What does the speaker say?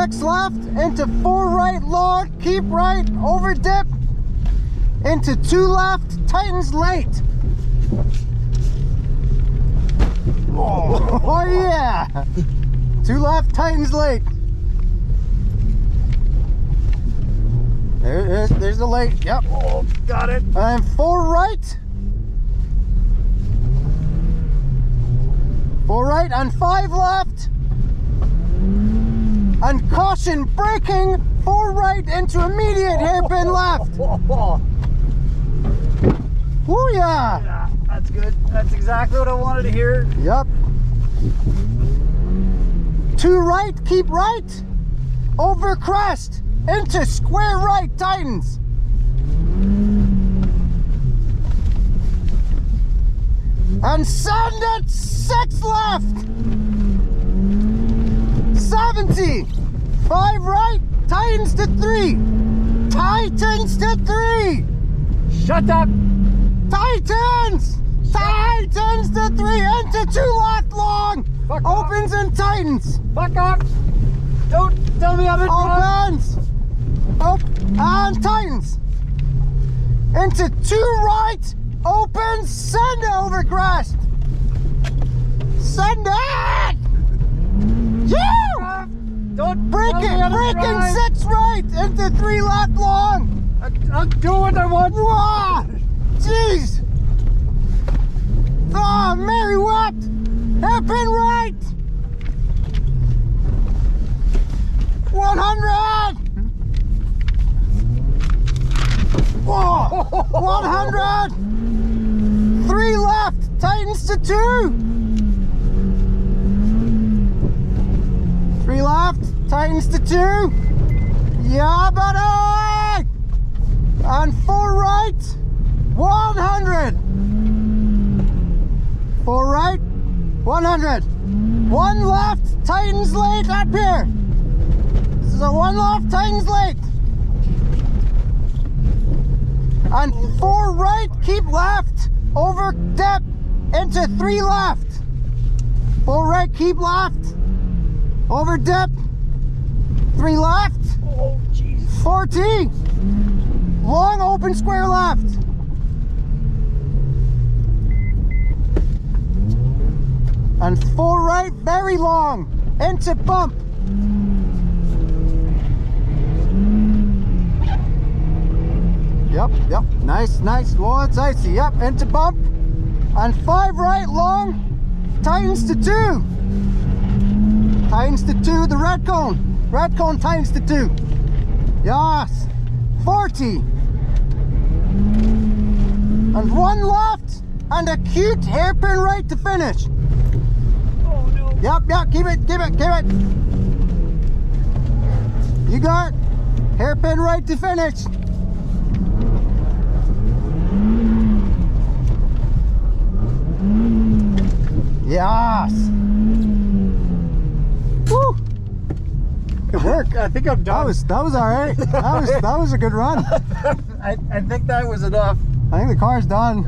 6 left, into 4 right long, keep right, over dip, into 2 left, tightens late. Oh yeah! 2 left, tightens late. There's the late, yep. Oh, got it. And 4 right. 4 right and 5 left. And caution, braking, 4 right into immediate hairpin left. Woo yeah! Yeah, that's good. That's exactly what I wanted to hear. Yep. 2 right, keep right, over crest, into square right, tightens. And send it 6 left. 70. 5 right, tightens to 3. Tightens to 3. Shut up. Tightens. Tightens to 3, into 2 left long. Fuck Opens off. and tightens. Fuck off. Don't tell me I'm in front. Opens. Up and tightens. Into 2 right. Opens. Send it over crest. Send it. Yeah. Don't Braking 6 right into 3 left long. I'll do what I want. Wow. Jeez. Oh, Mary wept. Hairpin right. 100. Whoa. 100. 3 left. Tightens to 2. 3 left. Tightens to 2. Yeah, buddy. And 4 right. 100. 4 right. 100. 1 left. Tightens late up here. This is a 1 left. Tightens late. And 4 right. Keep left. Over dip. Into 3 left. 4 right. Keep left. Over dip. 3 left. Oh, jeez. 40. Long open square left. And 4 right, very long. Into bump. Yep. Nice. Whoa, it's icy. Yep, into bump. And 5 right, long. Tightens to 2. Tightens to 2, the red cone. Red cone tightens to 2. Yes. 40. And 1 left. And a cute hairpin right to finish. Oh, no. Yep, keep it. You got it. Hairpin right to finish. Yes. Woo. Good work. I think I'm done. That was all right. That was a good run. I think that was enough. I think the car's done.